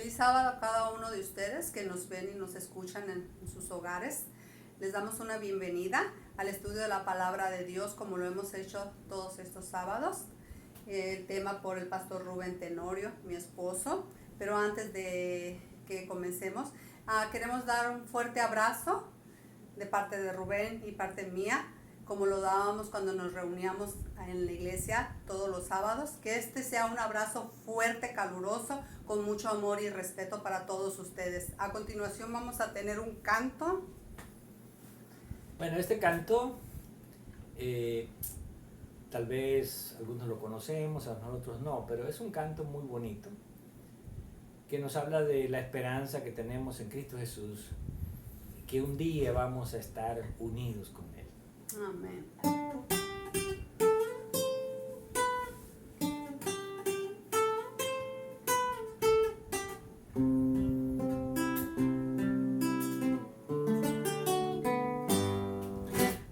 Feliz sábado a cada uno de ustedes que nos ven y nos escuchan en sus hogares. Les damos una bienvenida al estudio de la palabra de Dios como lo hemos hecho todos estos sábados. El tema por el pastor Rubén Tenorio, mi esposo. Pero antes de que comencemos, queremos dar un fuerte abrazo de parte de Rubén y parte mía, como lo dábamos cuando nos reuníamos en la iglesia todos los sábados. Que este sea un abrazo fuerte, caluroso, con mucho amor y respeto para todos ustedes. A continuación vamos a tener un canto. Bueno, este canto, tal vez algunos lo conocemos, a nosotros no, pero es un canto muy bonito que nos habla de la esperanza que tenemos en Cristo Jesús, que un día vamos a estar unidos con Él. Amén.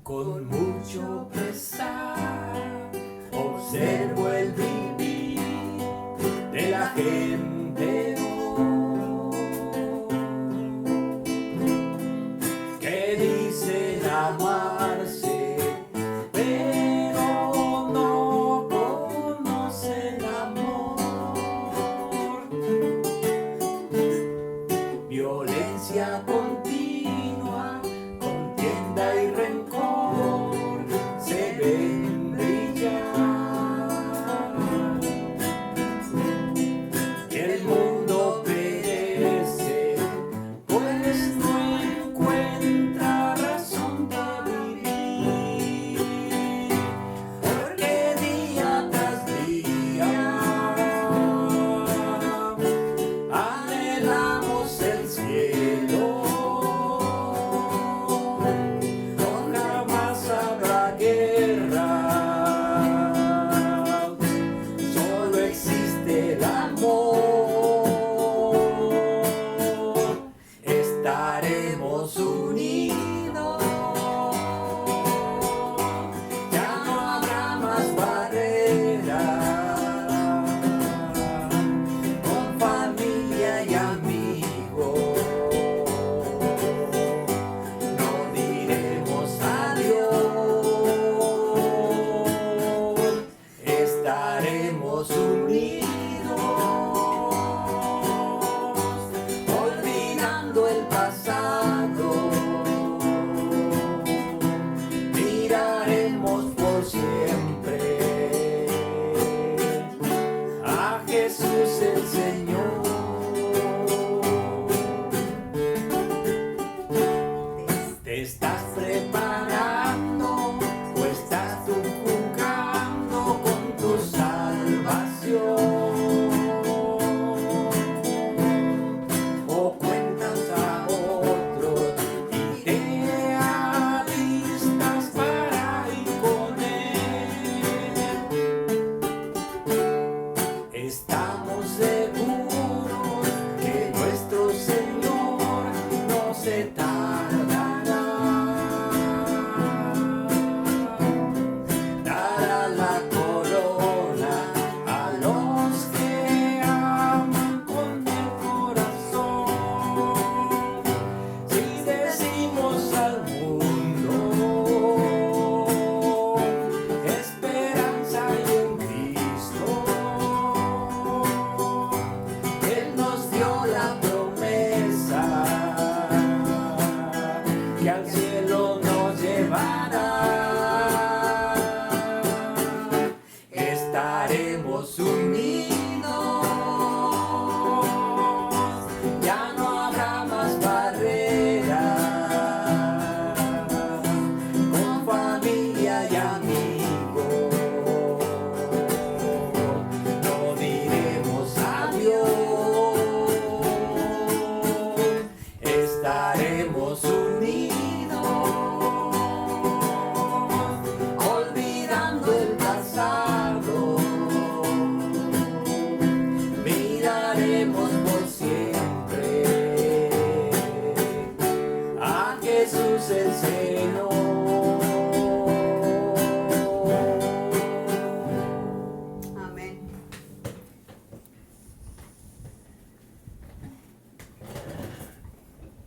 Con mucho pesar observo el vivir de la gente hoy, que dicen amarse, pero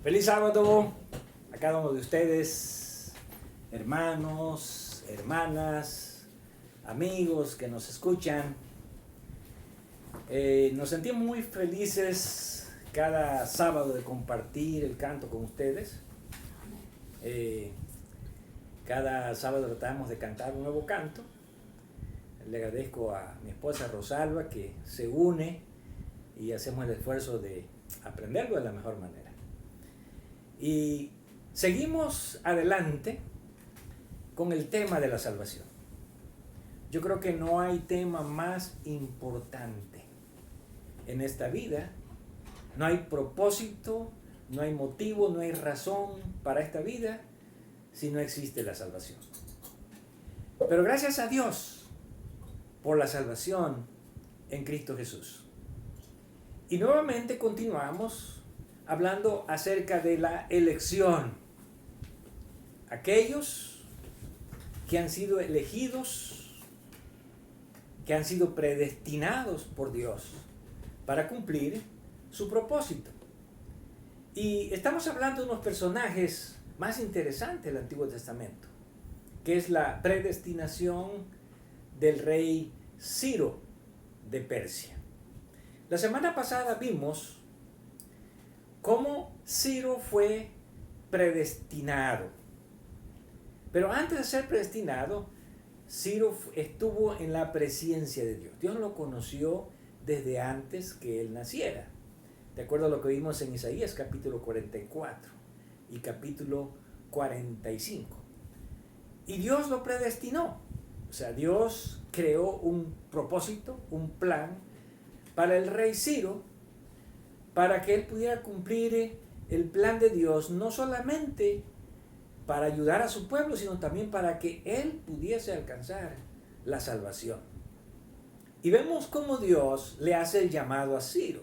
Feliz sábado a cada uno de ustedes, hermanos, hermanas, amigos que nos escuchan. Nos sentimos muy felices cada sábado de compartir el canto con ustedes. Cada sábado tratamos de cantar un nuevo canto. Le agradezco a mi esposa Rosalba que se une y hacemos el esfuerzo de aprenderlo de la mejor manera. Y seguimos adelante con el tema de la salvación. Yo creo que no hay tema más importante en esta vida. No hay propósito, no hay motivo, no hay razón para esta vida si no existe la salvación. Pero gracias a Dios por la salvación en Cristo Jesús. Y nuevamente continuamos hablando acerca de la elección. Aquellos que han sido elegidos, que han sido predestinados por Dios para cumplir su propósito. Y estamos hablando de unos personajes más interesantes del Antiguo Testamento, que es la predestinación del rey Ciro de Persia. La semana pasada vimos cómo Ciro fue predestinado. Pero antes de ser predestinado, Ciro estuvo en la presencia de Dios. Dios lo conoció desde antes que él naciera. De acuerdo a lo que vimos en Isaías capítulo 44 y capítulo 45. Y Dios lo predestinó. O sea, Dios creó un propósito, un plan para el rey Ciro, para que él pudiera cumplir el plan de Dios, no solamente para ayudar a su pueblo, sino también para que él pudiese alcanzar la salvación. Y vemos cómo Dios le hace el llamado a Ciro.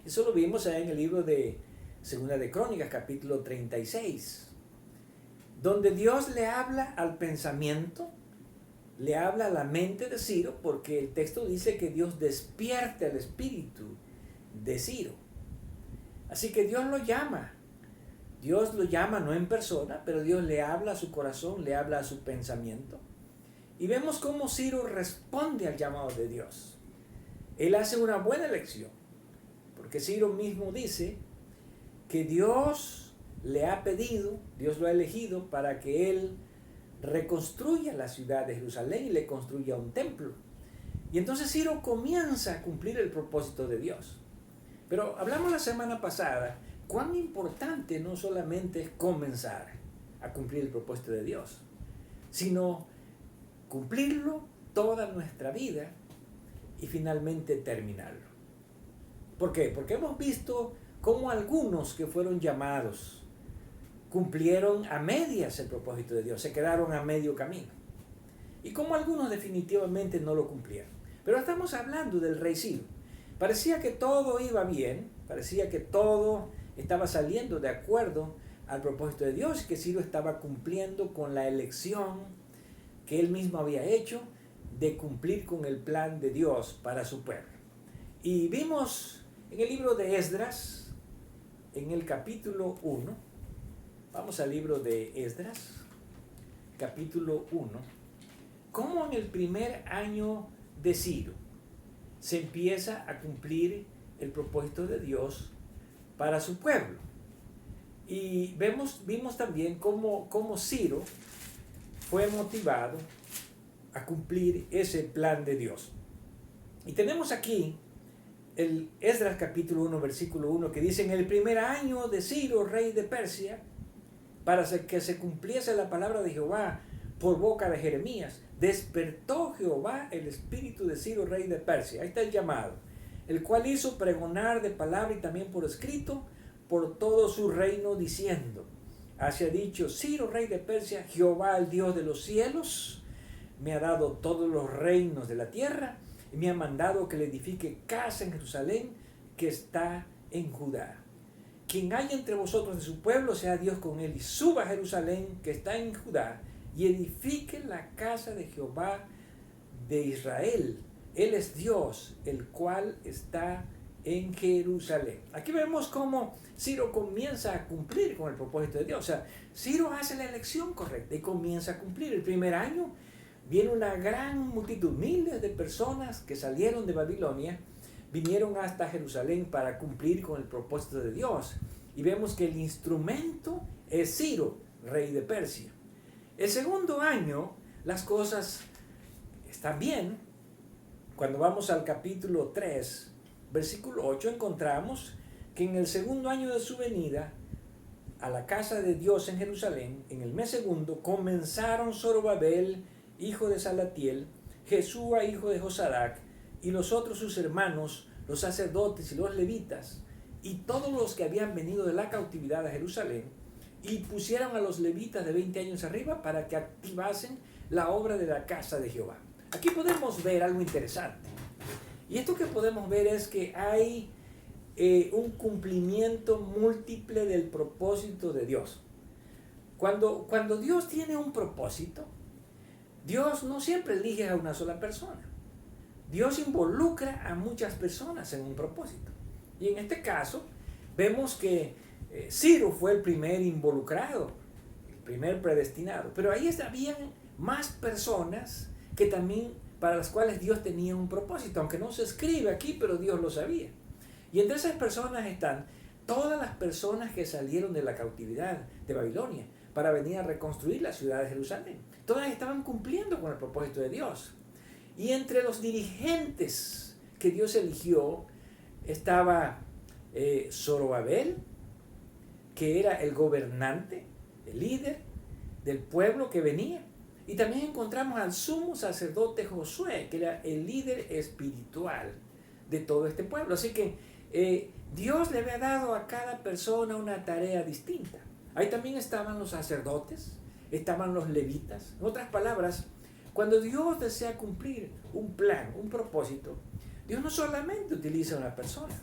Eso lo vimos en el libro de Segunda de Crónicas, capítulo 36, donde Dios le habla al pensamiento, le habla a la mente de Ciro, porque el texto dice que Dios despierta el espíritu de Ciro. Así que Dios lo llama no en persona, pero Dios le habla a su corazón, le habla a su pensamiento. Y vemos cómo Ciro responde al llamado de Dios. Él hace una buena elección, porque Ciro mismo dice que Dios le ha pedido, Dios lo ha elegido para que él reconstruya la ciudad de Jerusalén y le construya un templo. Y entonces Ciro comienza a cumplir el propósito de Dios. Pero hablamos la semana pasada cuán importante no solamente es comenzar a cumplir el propósito de Dios, sino cumplirlo toda nuestra vida y finalmente terminarlo. ¿Por qué? Porque hemos visto cómo algunos que fueron llamados cumplieron a medias el propósito de Dios, se quedaron a medio camino. Y cómo algunos definitivamente no lo cumplieron. Pero estamos hablando del rey Ciro. Parecía que todo iba bien, parecía que todo estaba saliendo de acuerdo al propósito de Dios y que Ciro estaba cumpliendo con la elección que él mismo había hecho de cumplir con el plan de Dios para su pueblo. Y vimos en el libro de Esdras, en el capítulo 1, vamos al libro de Esdras, capítulo 1, cómo en el primer año de Ciro se empieza a cumplir el propósito de Dios para su pueblo. Y vimos también cómo Ciro fue motivado a cumplir ese plan de Dios. Y tenemos aquí el Esdras capítulo 1, versículo 1, que dice: en el primer año de Ciro, rey de Persia, para que se cumpliese la palabra de Jehová por boca de Jeremías, despertó Jehová el espíritu de Ciro, rey de Persia. Ahí está el llamado, el cual hizo pregonar de palabra y también por escrito por todo su reino, diciendo: así ha dicho Ciro, rey de Persia, Jehová, el Dios de los cielos, me ha dado todos los reinos de la tierra y me ha mandado que le edifique casa en Jerusalén, que está en Judá. Quien haya entre vosotros de su pueblo, sea Dios con él, y suba a Jerusalén, que está en Judá, y edifique la casa de Jehová de Israel. Él es Dios, el cual está en Jerusalén. Aquí vemos cómo Ciro comienza a cumplir con el propósito de Dios. O sea, Ciro hace la elección correcta y comienza a cumplir. El primer año viene una gran multitud, miles de personas que salieron de Babilonia, vinieron hasta Jerusalén para cumplir con el propósito de Dios. Y vemos que el instrumento es Ciro, rey de Persia. El segundo año, las cosas están bien. Cuando vamos al capítulo 3, versículo 8, encontramos que en el segundo año de su venida a la casa de Dios en Jerusalén, en el mes segundo, comenzaron Zorobabel, hijo de Salatiel, Jesúa, hijo de Josadac, y los otros sus hermanos, los sacerdotes y los levitas, y todos los que habían venido de la cautividad a Jerusalén, y pusieron a los levitas de 20 años arriba para que activasen la obra de la casa de Jehová. Aquí podemos ver algo interesante. Y esto que podemos ver es que hay un cumplimiento múltiple del propósito de Dios. Cuando Dios tiene un propósito, Dios no siempre elige a una sola persona. Dios involucra a muchas personas en un propósito. Y en este caso, vemos que Ciro fue el primer involucrado, el primer predestinado. Pero ahí habían más personas que también para las cuales Dios tenía un propósito, aunque no se escribe aquí, pero Dios lo sabía. Y entre esas personas están todas las personas que salieron de la cautividad de Babilonia para venir a reconstruir la ciudad de Jerusalén. Todas estaban cumpliendo con el propósito de Dios. Y entre los dirigentes que Dios eligió estaba Zorobabel, que era el gobernante, el líder del pueblo que venía. Y también encontramos al sumo sacerdote Josué, que era el líder espiritual de todo este pueblo. Así que Dios le había dado a cada persona una tarea distinta. Ahí también estaban los sacerdotes, estaban los levitas. En otras palabras, cuando Dios desea cumplir un plan, un propósito, Dios no solamente utiliza a una persona.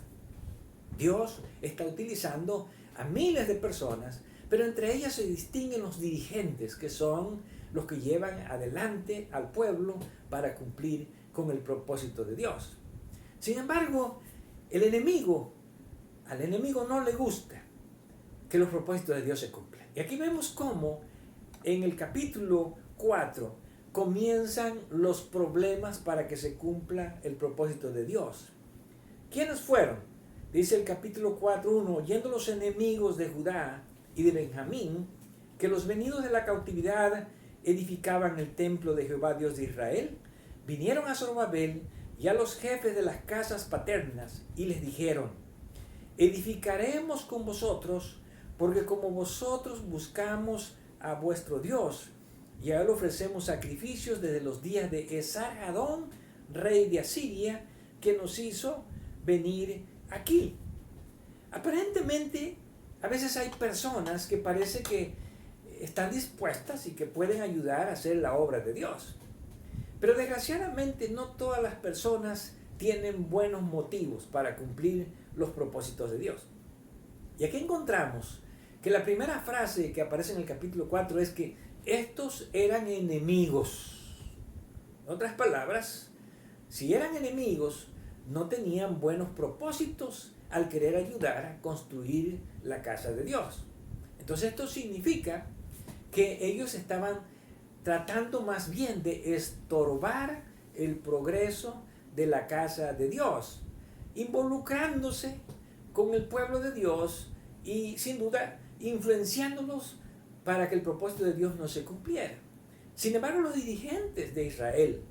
Dios está utilizando a miles de personas, pero entre ellas se distinguen los dirigentes, que son los que llevan adelante al pueblo para cumplir con el propósito de Dios. Sin embargo, al enemigo no le gusta que los propósitos de Dios se cumplan. Y aquí vemos cómo en el capítulo 4 comienzan los problemas para que se cumpla el propósito de Dios. ¿Quiénes fueron? Dice el capítulo 4:1, oyendo los enemigos de Judá y de Benjamín, que los venidos de la cautividad edificaban el templo de Jehová Dios de Israel, vinieron a Zorobabel y a los jefes de las casas paternas y les dijeron: edificaremos con vosotros, porque como vosotros buscamos a vuestro Dios, y a él ofrecemos sacrificios desde los días de Esar-Hadón, rey de Asiria, que nos hizo venir aquí. Aparentemente, a veces hay personas que parece que están dispuestas y que pueden ayudar a hacer la obra de Dios. Pero desgraciadamente no todas las personas tienen buenos motivos para cumplir los propósitos de Dios. Y aquí encontramos que la primera frase que aparece en el capítulo 4 es que estos eran enemigos. En otras palabras, si eran enemigos, no tenían buenos propósitos al querer ayudar a construir la casa de Dios. Entonces esto significa que ellos estaban tratando más bien de estorbar el progreso de la casa de Dios, involucrándose con el pueblo de Dios y sin duda influenciándolos para que el propósito de Dios no se cumpliera. Sin embargo, los dirigentes de Israel,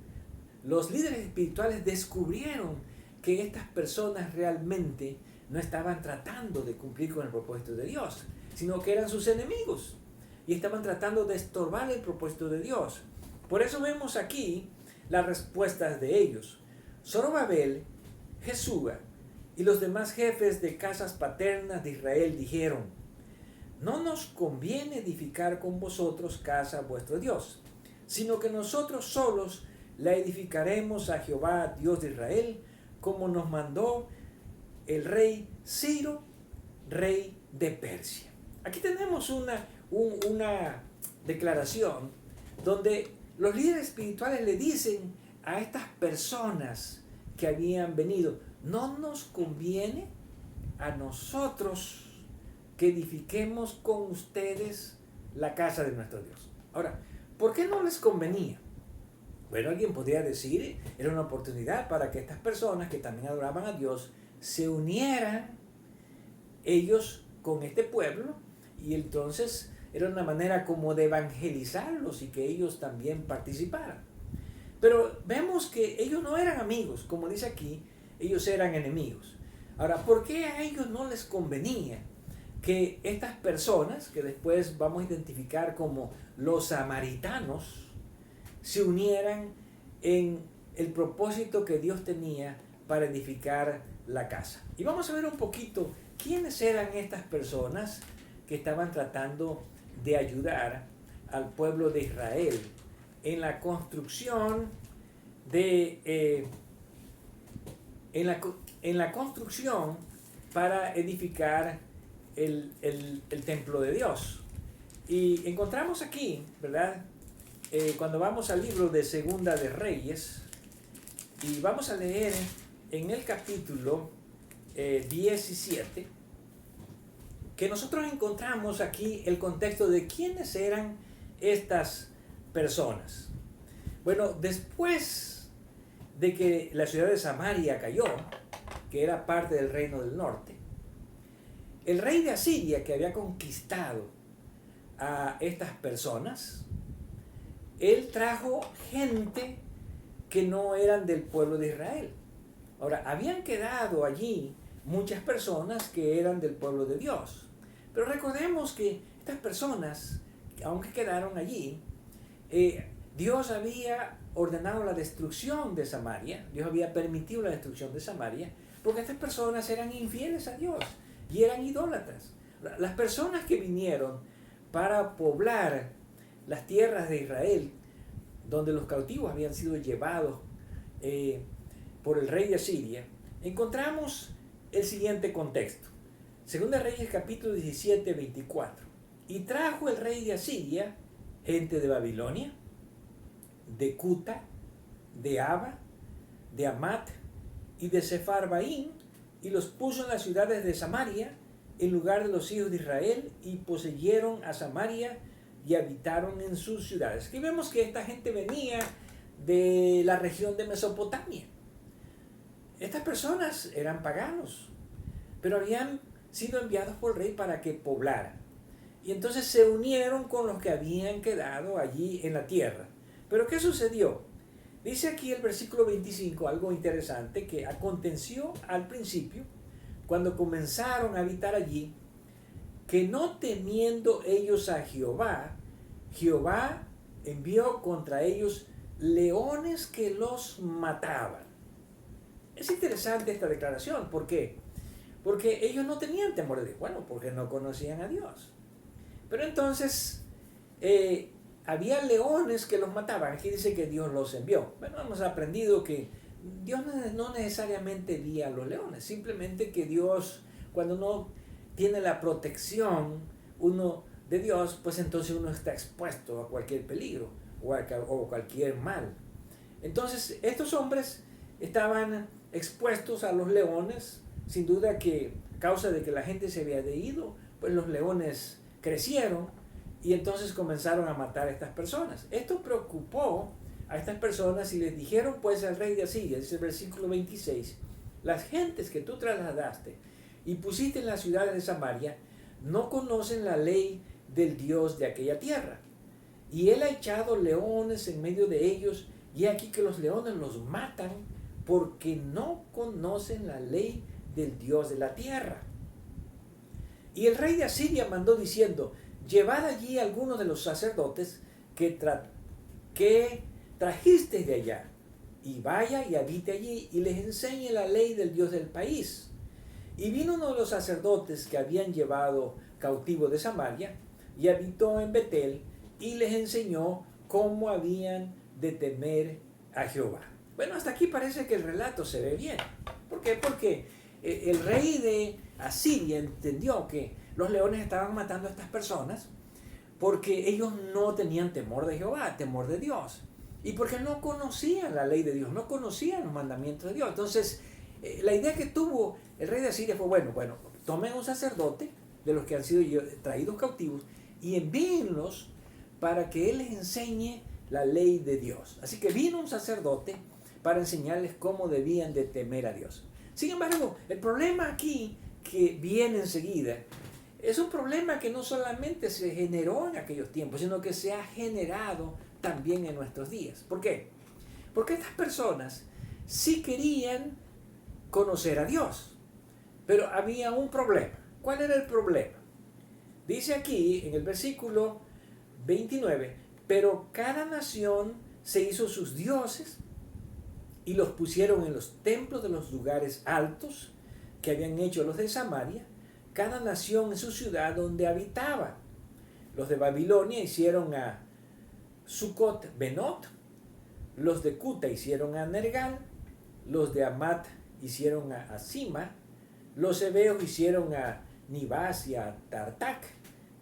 los líderes espirituales, descubrieron que estas personas realmente no estaban tratando de cumplir con el propósito de Dios, sino que eran sus enemigos y estaban tratando de estorbar el propósito de Dios. Por eso vemos aquí las respuestas de ellos. Zorobabel, Jesúa y los demás jefes de casas paternas de Israel dijeron: no nos conviene edificar con vosotros casa a vuestro Dios, sino que nosotros solos la edificaremos a Jehová, Dios de Israel, como nos mandó el rey Ciro, rey de Persia. Aquí tenemos una declaración donde los líderes espirituales le dicen a estas personas que habían venido: no nos conviene a nosotros que edifiquemos con ustedes la casa de nuestro Dios. Ahora, ¿por qué no les convenía? Bueno, alguien podría decir, era una oportunidad para que estas personas que también adoraban a Dios se unieran ellos con este pueblo, y entonces era una manera como de evangelizarlos y que ellos también participaran. Pero vemos que ellos no eran amigos, como dice aquí, ellos eran enemigos. Ahora, ¿por qué a ellos no les convenía que estas personas, que después vamos a identificar como los samaritanos, se unieran en el propósito que Dios tenía para edificar la casa? Y vamos a ver un poquito quiénes eran estas personas que estaban tratando de ayudar al pueblo de Israel en la construcción en la construcción para edificar el templo de Dios. Y encontramos aquí, ¿verdad? Cuando vamos al libro de Segunda de Reyes, y vamos a leer en el capítulo 17, que nosotros encontramos aquí el contexto de quiénes eran estas personas. Bueno, después de que la ciudad de Samaria cayó, que era parte del reino del norte, el rey de Asiria, que había conquistado a estas personas, él trajo gente que no eran del pueblo de Israel. Ahora, habían quedado allí muchas personas que eran del pueblo de Dios. Pero recordemos que estas personas, aunque quedaron allí, Dios había ordenado la destrucción de Samaria, Dios había permitido la destrucción de Samaria, porque estas personas eran infieles a Dios y eran idólatras. Las personas que vinieron para poblar las tierras de Israel, donde los cautivos habían sido llevados por el rey de Asiria, encontramos el siguiente contexto. Segunda Reyes capítulo 17, 24. Y trajo el rey de Asiria gente de Babilonia, de Cuta, de Aba, de Amat y de Sepharvaim, y los puso en las ciudades de Samaria en lugar de los hijos de Israel, y poseyeron a Samaria y habitaron en sus ciudades. Aquí vemos que esta gente venía de la región de Mesopotamia. Estas personas eran paganos, pero habían sido enviados por el rey para que poblaran. Y entonces se unieron con los que habían quedado allí en la tierra. Pero ¿qué sucedió? Dice aquí el versículo 25 algo interesante, que aconteció al principio, cuando comenzaron a habitar allí, que no temiendo ellos a Jehová, Jehová envió contra ellos leones que los mataban. Es interesante esta declaración. ¿Por qué? Porque ellos no tenían temor de Dios. Bueno, porque no conocían a Dios. Pero entonces había leones que los mataban. Aquí dice que Dios los envió. Bueno, hemos aprendido que Dios no necesariamente envía a los leones. Simplemente que Dios, cuando uno tiene la protección de Dios, pues entonces uno está expuesto a cualquier peligro o cualquier mal. Entonces estos hombres estaban expuestos a los leones. Sin duda que a causa de que la gente se había ido, pues los leones crecieron y entonces comenzaron a matar a estas personas. Esto preocupó a estas personas y les dijeron pues al rey de Asiria, dice el versículo 26, las gentes que tú trasladaste y pusiste en las ciudades de Samaria no conocen la ley del Dios de aquella tierra. Y él ha echado leones en medio de ellos, y aquí que los leones los matan porque no conocen la ley del Dios de la tierra. Y el rey de Asiria mandó diciendo, llevad allí algunos de los sacerdotes que trajisteis de allá, y vaya y habite allí, y les enseñe la ley del Dios del país. Y vino uno de los sacerdotes que habían llevado cautivo de Samaria, y habitó en Betel, y les enseñó cómo habían de temer a Jehová. Bueno, hasta aquí parece que el relato se ve bien. ¿Por qué? Porque el rey de Asiria entendió que los leones estaban matando a estas personas porque ellos no tenían temor de Jehová, temor de Dios. Y porque no conocían la ley de Dios, no conocían los mandamientos de Dios. Entonces, la idea que tuvo el rey de Asiria fue, bueno, tomen un sacerdote de los que han sido traídos cautivos y envíenlos para que él les enseñe la ley de Dios. Así que vino un sacerdote para enseñarles cómo debían de temer a Dios. Sin embargo, el problema aquí que viene enseguida es un problema que no solamente se generó en aquellos tiempos, sino que se ha generado también en nuestros días. ¿Por qué? Porque estas personas sí querían conocer a Dios, pero había un problema. ¿Cuál era el problema? Dice aquí en el versículo 29, pero cada nación se hizo sus dioses y los pusieron en los templos de los lugares altos que habían hecho los de Samaria, cada nación en su ciudad donde habitaba. Los de Babilonia hicieron a Sucot Benot, los de Cuta hicieron a Nergal, los de Amat hicieron a Sima, los hebeos hicieron a Nibas y a Tartac,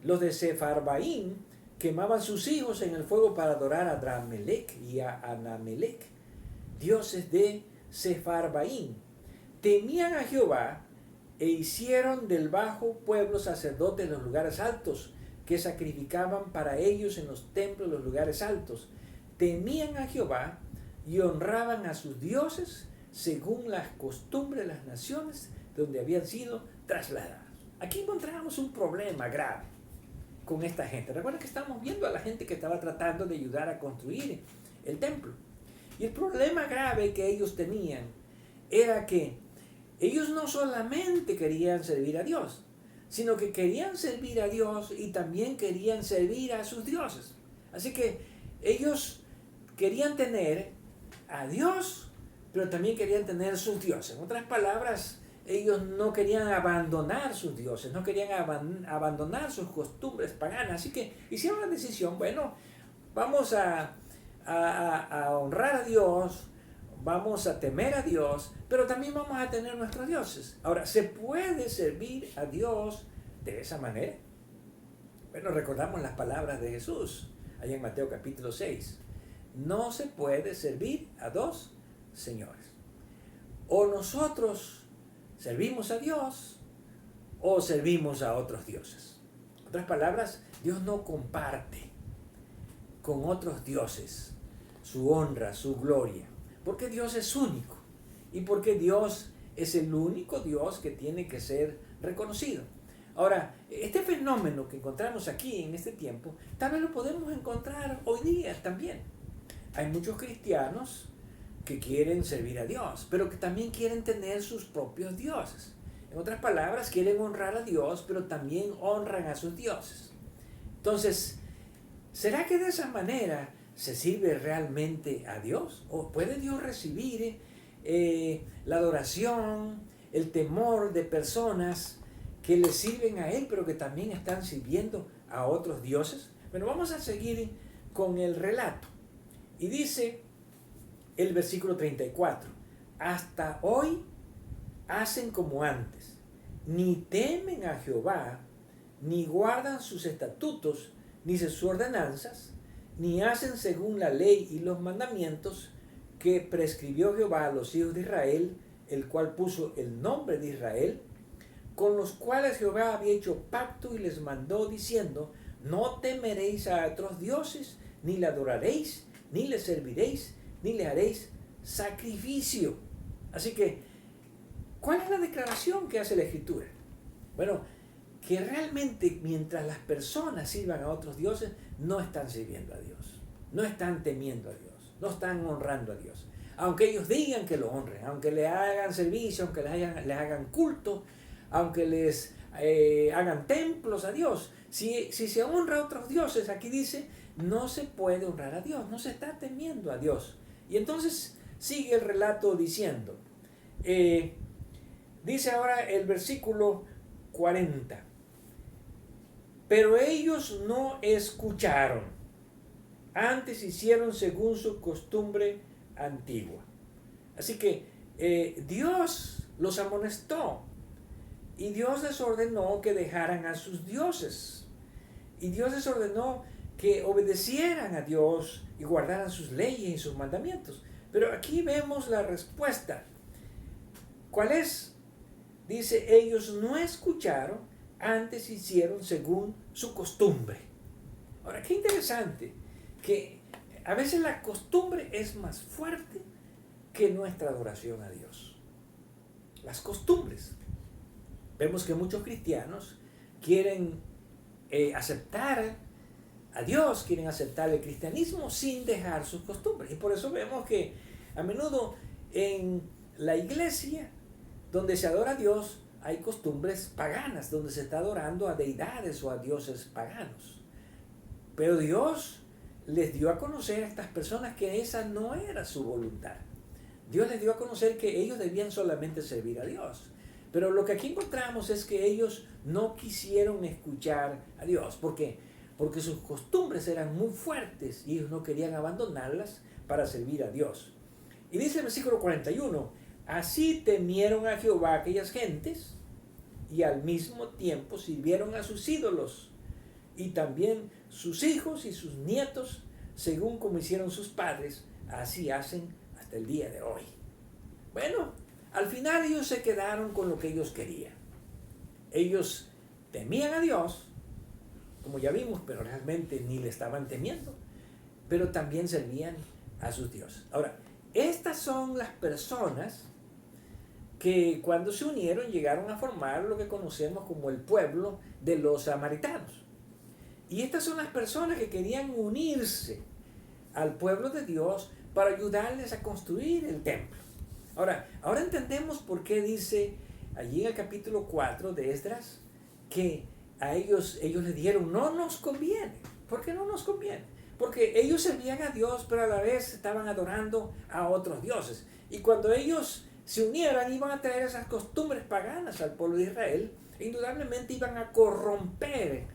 los de Sefarbaim quemaban sus hijos en el fuego para adorar a Dramelec y a Anamelec, dioses de Sefarbaim. Temían a Jehová e hicieron del bajo pueblo sacerdotes en los lugares altos, que sacrificaban para ellos en los templos de los lugares altos. Temían a Jehová y honraban a sus dioses según las costumbres de las naciones donde habían sido trasladados. Aquí encontramos un problema grave con esta gente. Recuerda que estamos viendo a la gente que estaba tratando de ayudar a construir el templo. Y el problema grave que ellos tenían era que ellos no solamente querían servir a Dios, sino que querían servir a Dios y también querían servir a sus dioses. Así que ellos querían tener a Dios, pero también querían tener sus dioses. En otras palabras, ellos no querían abandonar sus dioses, no querían abandonar sus costumbres paganas. Así que hicieron la decisión, bueno, vamos a honrar a Dios, vamos a temer a Dios, pero también vamos a tener nuestros dioses. Ahora, ¿se puede servir a Dios de esa manera? Bueno, recordamos las palabras de Jesús, allá en Mateo capítulo 6. No se puede servir a dos señores. O nosotros servimos a Dios o servimos a otros dioses. En otras palabras, Dios no comparte con otros dioses su honra, su gloria, porque Dios es único y porque Dios es el único Dios que tiene que ser reconocido. Ahora, este fenómeno que encontramos aquí en este tiempo, tal vez lo podemos encontrar hoy día también. Hay muchos cristianos que quieren servir a Dios, pero que también quieren tener sus propios dioses. En otras palabras, quieren honrar a Dios, pero también honran a sus dioses. Entonces, ¿será que de esa manera se sirve realmente a Dios? ¿O puede Dios recibir la adoración, el temor de personas que le sirven a Él, pero que también están sirviendo a otros dioses? Bueno, vamos a seguir con el relato. Y dice el versículo 34, hasta hoy hacen como antes, ni temen a Jehová, ni guardan sus estatutos, ni sus ordenanzas, ni hacen según la ley y los mandamientos que prescribió Jehová a los hijos de Israel, el cual puso el nombre de Israel, con los cuales Jehová había hecho pacto y les mandó diciendo, no temeréis a otros dioses, ni le adoraréis, ni le serviréis, ni le haréis sacrificio. Así que, ¿cuál es la declaración que hace la Escritura? Bueno, que realmente mientras las personas sirvan a otros dioses, no están sirviendo a Dios, no están temiendo a Dios, no están honrando a Dios. Aunque ellos digan que lo honren, aunque le hagan servicio, aunque les hagan culto, aunque les hagan templos a Dios, si se honra a otros dioses, aquí dice, no se puede honrar a Dios, no se está temiendo a Dios. Y entonces sigue el relato diciendo, dice ahora el versículo 40, pero ellos no escucharon, antes hicieron según su costumbre antigua. Así que Dios los amonestó y Dios les ordenó que dejaran a sus dioses. Y Dios les ordenó que obedecieran a Dios y guardaran sus leyes y sus mandamientos. Pero aquí vemos la respuesta. ¿Cuál es? Dice, ellos no escucharon, antes hicieron según su costumbre. Ahora, qué interesante que a veces la costumbre es más fuerte que nuestra adoración a Dios. Las costumbres. Vemos que muchos cristianos quieren aceptar a Dios, quieren aceptar el cristianismo sin dejar sus costumbres. Y por eso vemos que a menudo en la iglesia donde se adora a Dios hay costumbres paganas, donde se está adorando a deidades o a dioses paganos. Pero Dios les dio a conocer a estas personas que esa no era su voluntad. Dios les dio a conocer que ellos debían solamente servir a Dios. Pero lo que aquí encontramos es que ellos no quisieron escuchar a Dios. ¿Por qué? Porque sus costumbres eran muy fuertes y ellos no querían abandonarlas para servir a Dios. Y dice el versículo 41, así temieron a Jehová aquellas gentes y al mismo tiempo sirvieron a sus ídolos y también sus hijos y sus nietos, según como hicieron sus padres, así hacen hasta el día de hoy. Bueno, al final ellos se quedaron con lo que ellos querían. Ellos temían a Dios, como ya vimos, pero realmente ni le estaban temiendo, pero también servían a sus dioses. Ahora, estas son las personas que cuando se unieron llegaron a formar lo que conocemos como el pueblo de los samaritanos. Y estas son las personas que querían unirse al pueblo de Dios para ayudarles a construir el templo. Ahora entendemos por qué dice allí en el capítulo 4 de Esdras que a ellos les dijeron, no nos conviene. ¿Por qué no nos conviene? Porque ellos servían a Dios, pero a la vez estaban adorando a otros dioses. Y cuando ellos se unieran, iban a traer esas costumbres paganas al pueblo de Israel, e indudablemente iban a corromper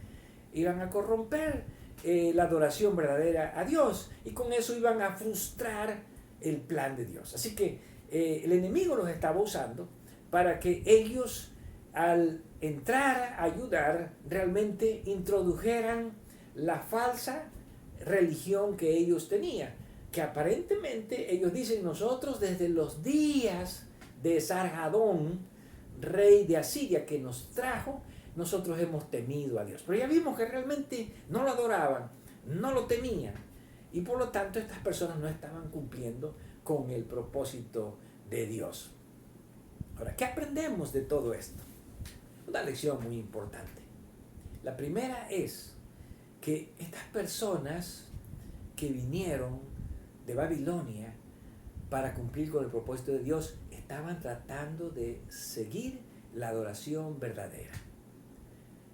la adoración verdadera a Dios, y con eso iban a frustrar el plan de Dios. Así que el enemigo los estaba usando para que ellos, al entrar a ayudar, realmente introdujeran la falsa religión que ellos tenían, que aparentemente ellos dicen, nosotros desde los días de Sarhadón, rey de Asiria, que nos trajo, nosotros hemos temido a Dios. Pero ya vimos que realmente no lo adoraban, no lo temían, y por lo tanto estas personas no estaban cumpliendo con el propósito de Dios. Ahora, ¿qué aprendemos de todo esto? Una lección muy importante. La primera es que estas personas que vinieron de Babilonia para cumplir con el propósito de Dios estaban tratando de seguir la adoración verdadera.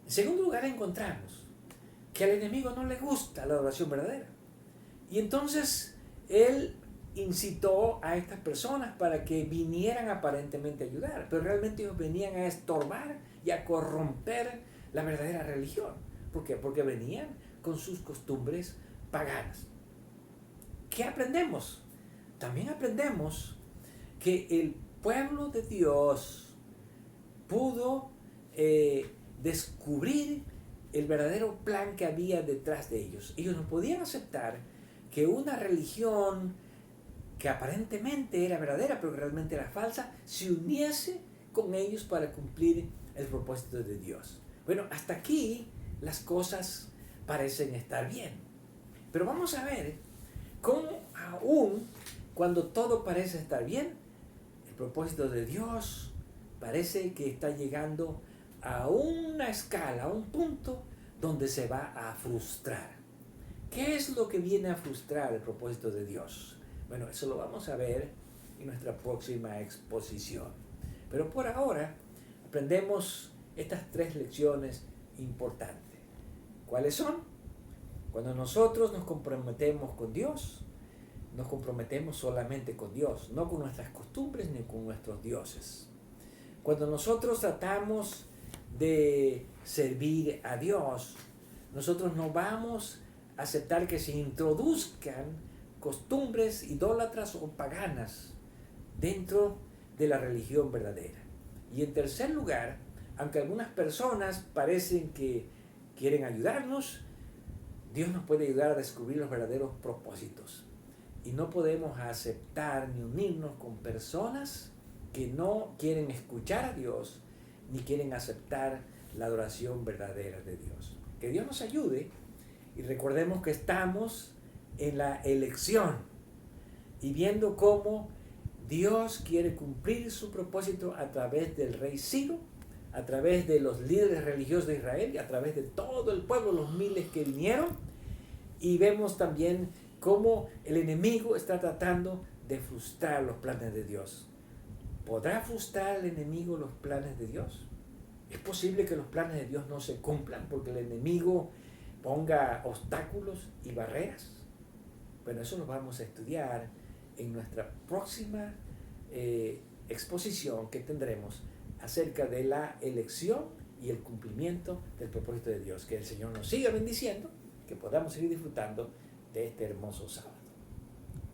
En segundo lugar, encontramos que al enemigo no le gusta la adoración verdadera. Y entonces él incitó a estas personas para que vinieran aparentemente a ayudar, pero realmente ellos venían a estorbar y a corromper la verdadera religión. ¿Por qué? Porque venían con sus costumbres paganas. ¿Qué aprendemos? También aprendemos que el pueblo de Dios pudo descubrir el verdadero plan que había detrás de ellos. Ellos no podían aceptar que una religión que aparentemente era verdadera, pero que realmente era falsa, se uniese con ellos para cumplir el propósito de Dios. Bueno, hasta aquí las cosas parecen estar bien. Pero vamos a ver cómo aún cuando todo parece estar bien, el propósito de Dios parece que está llegando a una escala, a un punto donde se va a frustrar. ¿Qué es lo que viene a frustrar el propósito de Dios? Bueno, eso lo vamos a ver en nuestra próxima exposición. Pero por ahora aprendemos estas 3 lecciones importantes. ¿Cuáles son? Cuando nosotros nos comprometemos con Dios, nos comprometemos solamente con Dios, no con nuestras costumbres ni con nuestros dioses. Cuando nosotros tratamos de servir a Dios, nosotros no vamos a aceptar que se introduzcan costumbres idólatras o paganas dentro de la religión verdadera. Y en tercer lugar, aunque algunas personas parecen que quieren ayudarnos, Dios nos puede ayudar a descubrir los verdaderos propósitos. Y no podemos aceptar ni unirnos con personas que no quieren escuchar a Dios ni quieren aceptar la adoración verdadera de Dios. Que Dios nos ayude y recordemos que estamos en la elección y viendo cómo Dios quiere cumplir su propósito a través del rey Ciro, a través de los líderes religiosos de Israel y a través de todo el pueblo, los miles que vinieron. Y vemos también cómo el enemigo está tratando de frustrar los planes de Dios. ¿Podrá frustrar el enemigo los planes de Dios? ¿Es posible que los planes de Dios no se cumplan porque el enemigo ponga obstáculos y barreras? Bueno, eso lo vamos a estudiar en nuestra próxima exposición que tendremos acerca de la elección y el cumplimiento del propósito de Dios. Que el Señor nos siga bendiciendo, que podamos seguir disfrutando de este hermoso sábado.